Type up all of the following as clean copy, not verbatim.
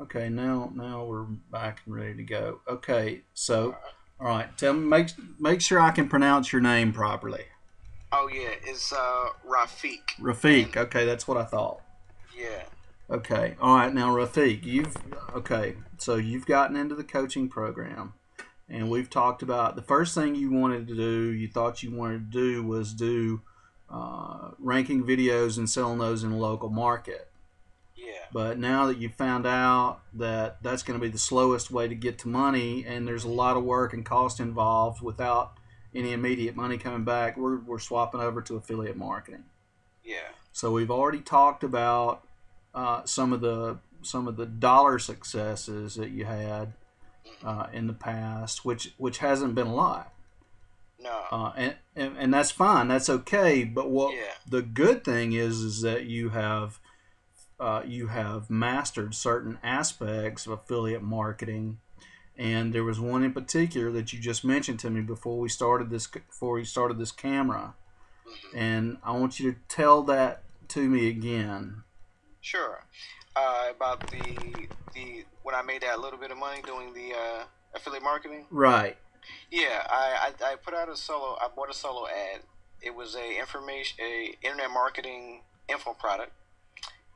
Okay, now we're back and ready to go. Okay, so Alright. all right, tell me make sure I can pronounce your name properly. Oh yeah, it's Rafiq, Rafiq. and Okay, that's what I thought. yeah, Okay, all right. Now Rafiq, so you've gotten into the coaching program, and mhm, we've talked about the first thing you wanted to do. You thought you wanted to do was do ranking videos and selling those in a local market. yeah, But now that you've found out that that's going to be the slowest way to get to money, and there's a mhm, lot of work and cost involved without any immediate money coming back, we're swapping over to affiliate marketing. yeah, So we've already talked about some of the dollar successes that you had mhm. in the past, which hasn't been a lot, No, and that's fine, that's okay. But what yeah, the good thing is that you have mastered certain aspects of affiliate marketing, and there was one in particular that you just mentioned to me before we started this camera, mhm. and I want you to tell that to me again. Sure. About the when I made that little bit of money doing the affiliate marketing. Right. Yeah, I put out a solo. I bought a solo ad. It was a internet marketing info product,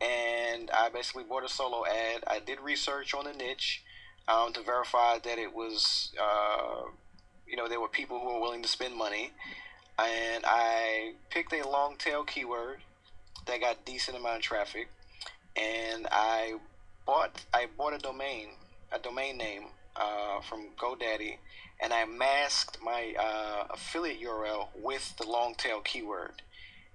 and I basically bought a solo ad. I did research on the niche to verify that it was, there were people who were willing to spend money, and I picked a long tail keyword that got decent amount of traffic, and I bought a domain name from GoDaddy, and I masked my affiliate URL with the long tail keyword.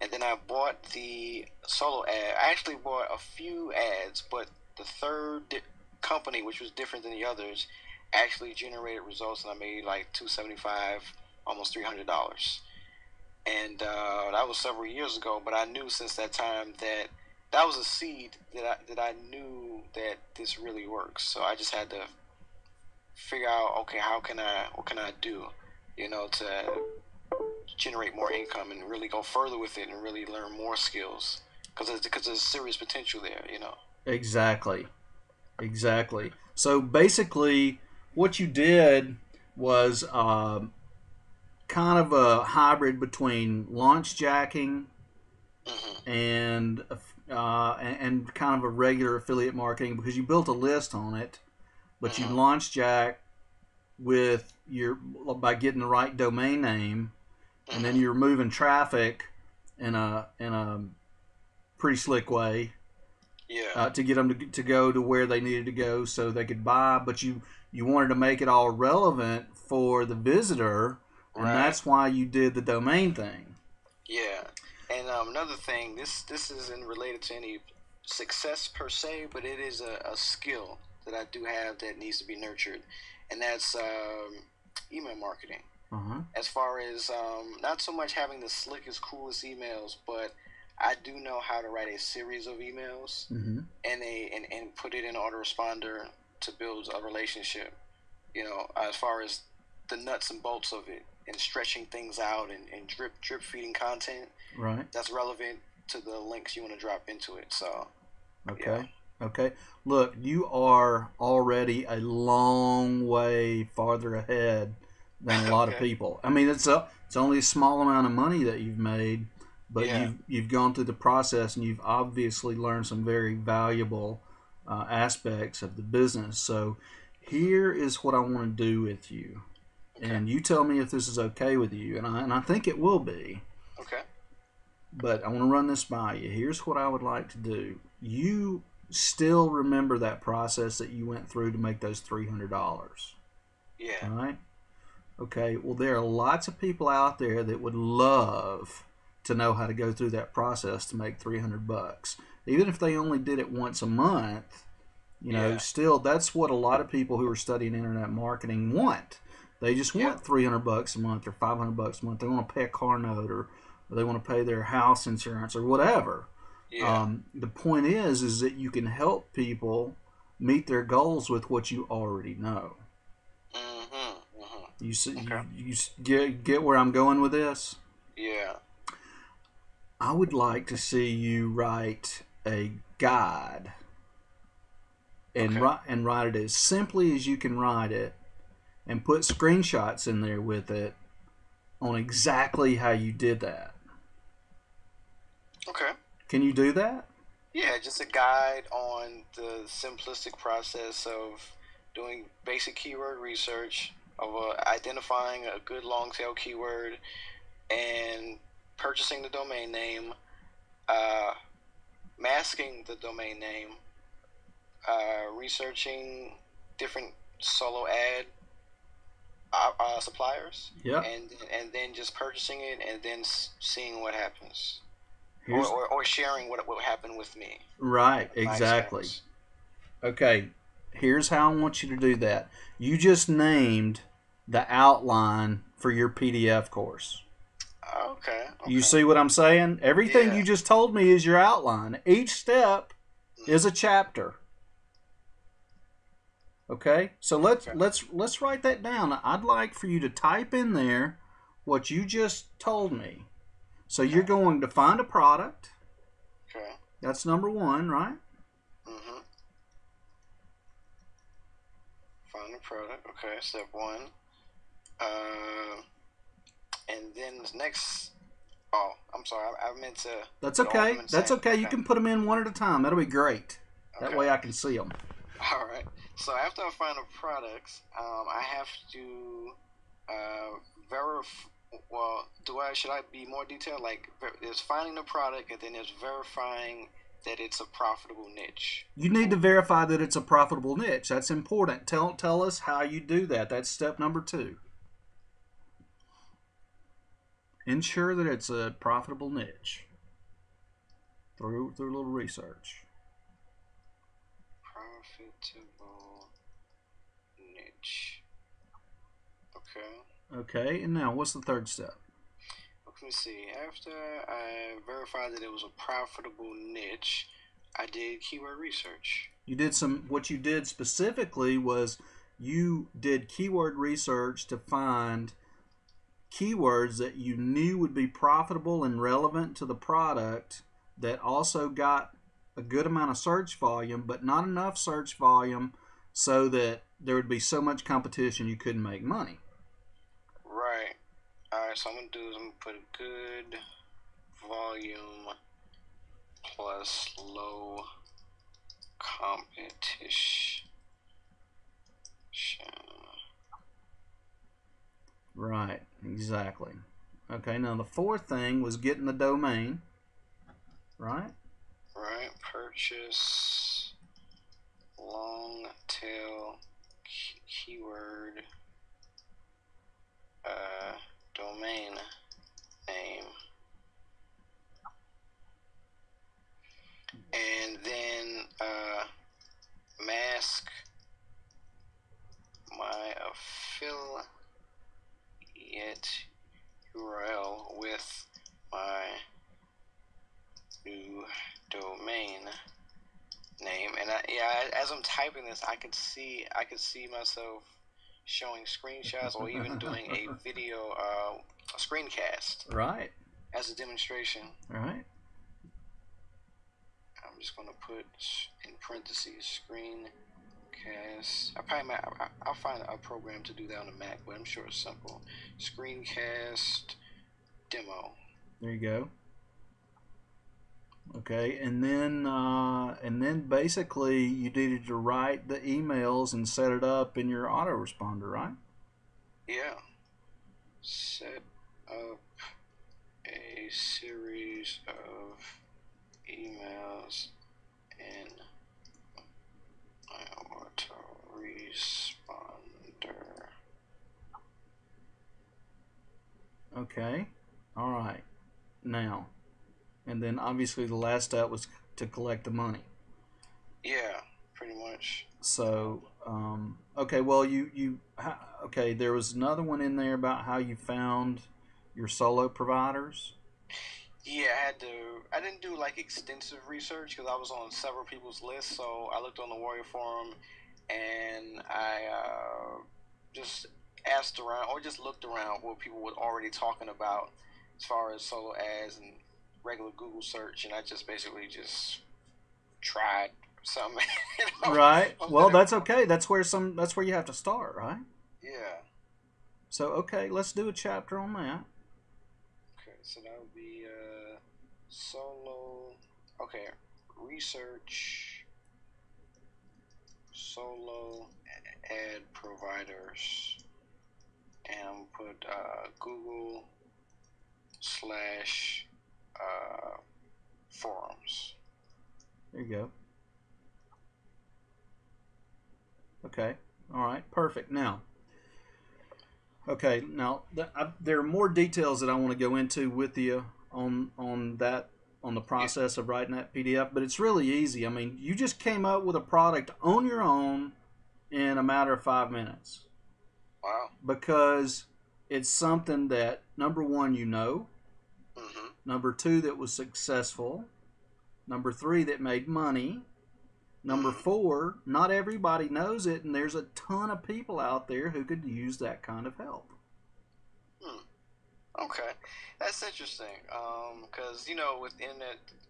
And then I bought the solo ad. I actually bought a few ads, but the company, which was different than the others, actually generated results, and I made like 275, almost $300. And that was several years ago. But I knew since that time that that was a seed that I knew that this really works. So I just had to figure out, okay, what can I do, to generate more income and really go further with it and really learn more skills because there's serious potential there. Exactly. Exactly. So basically, what you did was kind of a hybrid between launch jacking Hmm. and and kind of a regular affiliate marketing, because you built a list on it, but you Hmm. launch jack with your by getting the right domain name, and then Hmm. you're moving traffic in a pretty slick way Yeah. to get them to go to where they needed to go so they could buy. But you wanted to make it all relevant for the visitor, and Right. that's why you did the domain thing. Yeah. And another thing, this isn't related to any success per se, but it is a skill that I do have that needs to be nurtured, and that's email marketing. Uh-huh. As far as not so much having the slickest, coolest emails, but I do know how to write a series of emails Mm-hmm. and put it in an autoresponder to build a relationship. As far as the nuts and bolts of it and stretching things out and drip feeding content Right. that's relevant to the links you want to drop into it. So yeah, Okay. Okay. Look, you are already a long way farther ahead than a lot of okay, people. I mean, it's only a small amount of money that you've made, but yeah, you've gone through the process, and you've obviously learned some very valuable aspects of the business. So here is what I want to do with you, okay, and you tell me if this is okay with you, and I think it will be. okay, But I want to run this by you. Here's what I would like to do. You still remember that process that you went through to make those $300. yeah, All right? Okay. Well, there are lots of people out there that would love to know how to go through that process to make 300 bucks. Even if they only did it once a month, yeah, still that's what a lot of people who are studying internet marketing want. They just yep, want 300 bucks a month or 500 bucks a month. They want to pay a car note, or they want to pay their house insurance or whatever. yeah, The point is that you can help people meet their goals with what you already know. mm-hmm, mm-hmm, okay, You get where I'm going with this? yeah, I would like to see you write a guide and Okay. write it as simply as you can write it, and put screenshots in there with it on exactly how you did that. Okay. Can you do that? Yeah, just a guide on the simplistic process of doing basic keyword research, of identifying a good long tail keyword, and purchasing the domain name, uh, masking the domain name, researching different solo ad suppliers, Yep. and then just purchasing it and then seeing what happens, Here's or sharing what happened with me, right, my exactly. experience. Okay, here's how I want you to do that. You just named the outline for your PDF course. Okay, You okay, see what I'm saying? Everything yeah. you just told me is your outline. Each step is a Mm-hmm. chapter. Okay? So let's Okay, let's let's write that down. I'd like for you to type in there what you just told me. So you're okay, going to find a product. okay. That's number 1, right? Mm-hmm. Find the product. Okay, step one. Uh, and then the next. Oh, I'm sorry. I meant to That's put all of them okay. in the That's same. okay. You Okay, can put them in one at a time. That'll be great. That okay. way I can see them. All right. So after I find the products, I have to uh, verify. Well, do I? Should I be more detailed? Like, there's finding the product, and then there's verifying that it's a profitable niche. You need to verify that it's a profitable niche. That's important. Tell us how you do that. That's step number 2. Ensure that it's a profitable niche through a little research. Profitable niche. Okay. Okay, and now what's the third step? Let me see. After I verified that it was a profitable niche, I did keyword research. You did some. What you did specifically was you did keyword research to find keywords that you knew would be profitable and relevant to the product, that also got a good amount of search volume, but not enough search volume so that there would be so much competition you couldn't make money. Right. All right. So I'm gonna do is I'm gonna put a good volume plus low competition. Right, exactly. Okay, now the fourth thing was getting the domain, right? Right. Purchase long tail keyword uh, domain name, and then mask my affiliate URL with my new domain name. And yeah, as I'm typing this, I could see myself showing screenshots or even doing a video, a screencast Right, as a demonstration. right. I'm just gonna put in parentheses screencast. I probably might, I'll find a program to do that on the Mac, but I'm sure it's simple. Screencast demo. There you go. Okay, and then basically you needed to write the emails and set it up in your autoresponder, right? Yeah. Set up a series of emails in my autoresponder. Okay, all right. Now, and then obviously the last step was to collect the money. Yeah, pretty much. So, okay, well, okay, there was another one in there about how you found your solo providers. Yeah, I didn't do like extensive research because I was on several people's lists. So I looked on the Warrior Forum, and I just asked around or just looked around what people were already talking about as far as solo ads and regular Google search, and I just basically just tried something. You know, Right. something. Well, that's okay. That's where you have to start, right? Yeah. So okay, let's do a chapter on that. Okay, so that would be solo. Okay, research solo ad providers, and put Google slash forums. There you go. Okay. All right. Perfect. Now, okay. Now, there are more details that I want to go into with you on that on the Yeah. process of writing that PDF, but it's really easy. I mean, you just came up with a product on your own in a matter of 5 minutes Wow. because it's something that number one you know, Mhm. number two that was successful, number three that made money. Number Mhm. four, not everybody knows it, and there's a ton of people out there who could use that kind of help. Hmm. Okay, that's interesting. Because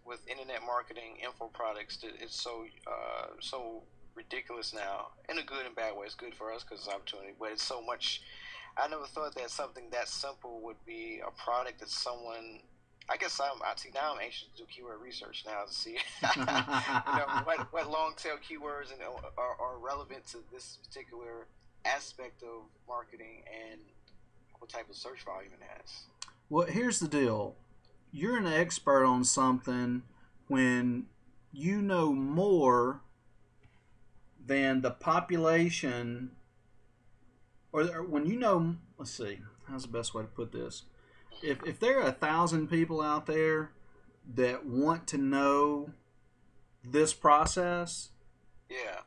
with internet marketing, info products, it's so ridiculous now in a good and bad way. It's good for us because it's opportunity, but it's so much. I never thought that something that simple would be a product that someone. I guess I see now. I'm anxious to do keyword research now to see, what long tail keywords are relevant to this particular aspect of marketing and what type of search volume it has. Well, here's the deal: you're an expert on something when you know more than the population, or when you know. Let's see, how's the best way to put this? If there are 1,000 people out there that want to know this process, Yeah.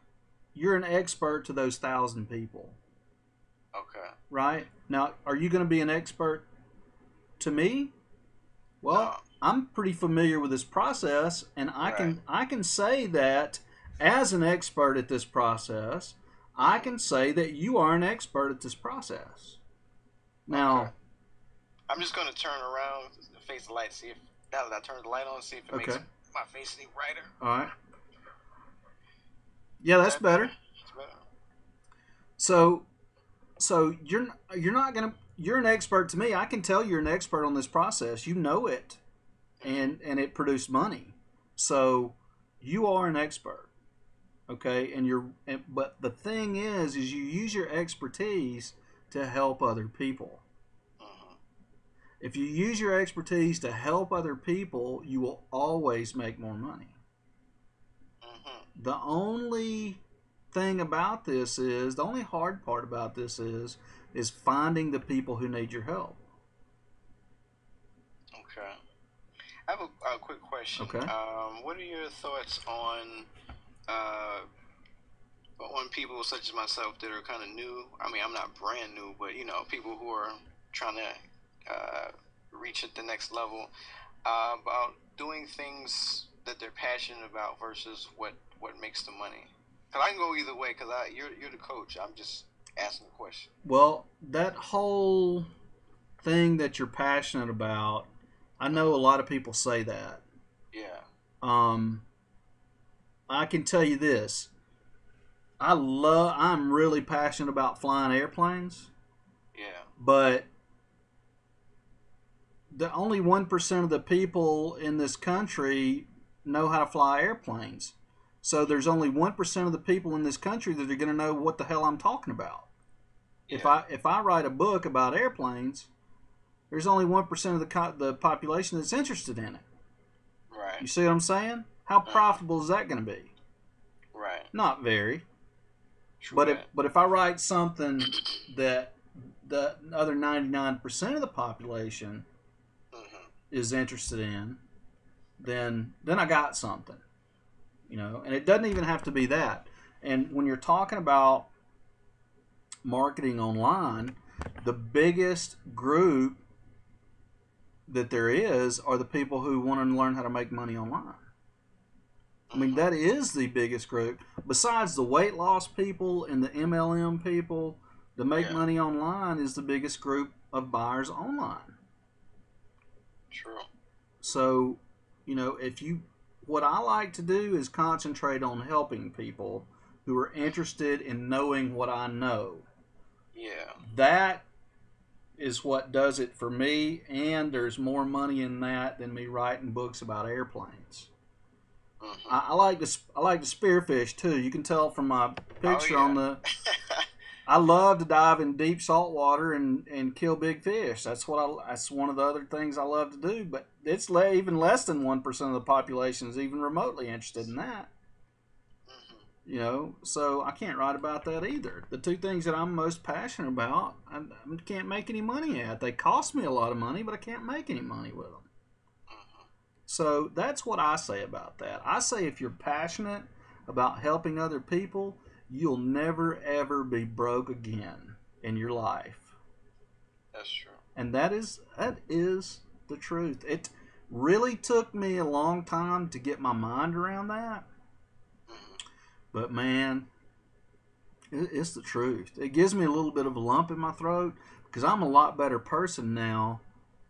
you're an expert to those 1,000 people, Okay. right? Now, are you going to be an expert to me? Well, No. I'm pretty familiar with this process, and I Right. can I can say that as an expert at this process, I Hmm. can say that you are an expert at this process. Okay. Now, I'm just gonna turn around, face the light, see if now that I turn the light on, see if it okay, makes my face any brighter. all right, yeah, Is that's that better? better. It's better. So, you're not gonna you're an expert to me. I can tell you're an expert on this process. You know it, Hmm. and it produced money. So, you are an expert. Okay, but the thing is you use your expertise to help other people. Hmm. If you use your expertise to help other people, you will always make more money. Hmm. The only thing about this is the only hard part about this is finding the people who need your help. Okay. I have a quick question. Okay. What are your thoughts on people such as myself that are kind of new? I mean, I'm not brand new, but people who are trying to reach at the next level, about doing things that they're passionate about versus what makes the money. Cause I can go either way. Cause you're the coach. I'm just asking a question. Well, that whole thing that you're passionate about, I know a Hmm. lot of people say that. Yeah. Um, I can tell you this: I'm really passionate about flying airplanes, Yeah. but the only 1% of the people in this country know how to fly airplanes. So there's only 1% of the people in this country that are going to know what the hell I'm talking about. If Yeah. I write a book about airplanes, there's only 1% of the population that's interested in it. Right. You see what I'm saying? How Hmm. profitable is that going to be? Right. Not very. True But that. if I write something that the other 99% of the population Hmm. is interested in, then I got something, And it doesn't even have to be that. And when you're talking about marketing online, the biggest group that there is are the people who want to learn how to make money online. I mean, Hmm. that is the biggest group. Besides the weight loss people and the MLM people, the make Yeah. money online is the biggest group of buyers online. True. So, if you what I like to do is concentrate on helping people who are interested in knowing what I know. Yeah. That is what does it for me, and there's more money in that than me writing books about airplanes. Hmm. I like to spearfish too. You can tell from my Oh picture on yeah. the. I love to dive in deep salt water and kill big fish. That's one of the other things I love to do. But it's even less than 1% of the population is even remotely interested in that. Hmm. So I can't write about that either. The two things that I'm most passionate about, I can't make any money at. They cost me a lot of money, but I can't make any money with them. Hmm. So that's what I say about that. I say if you're passionate about helping other people, you'll never ever be broke again in your life. That's true. And that is the truth. It really took me a long time to get my mind around that, Hmm. but man, it's the truth. It gives me a little bit of a lump in my throat because I'm a lot better person now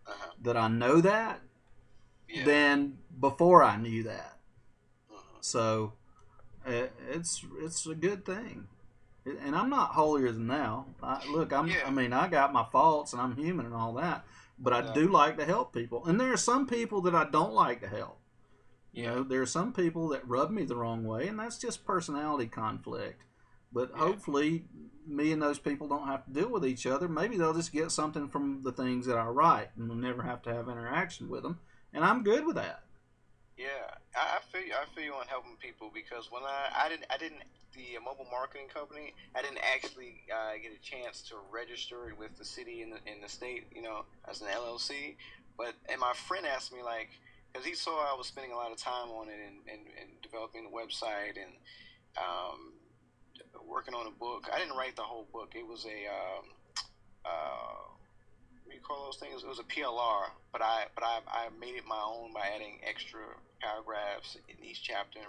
Uh-huh. that I know that Yeah. than before I knew that. Hmm. So it's a good thing. And I'm not holier than thou. Look, I Yeah. mean, I got my faults and I'm human and all that, but No I doubt. do like to help people. And there are some people that I don't like to help. Yeah. There are some people that rub me the wrong way, and that's just personality conflict. But Yeah. hopefully, me and those people don't have to deal with each other. Maybe they'll just get something from the things that I write, and we'll never have to have interaction with them. And I'm good with that. Yeah, I feel you. I feel you on helping people because when I didn't the mobile marketing company, I didn't actually get a chance to register it with the city in the state, as an LLC. And my friend asked me like, because he saw I was spending a lot of time on it and developing the website and um, working on a book. I didn't write the whole book. It was a what do you call those things? It was a PLR, but I made it my own by adding extra paragraphs in each chapter and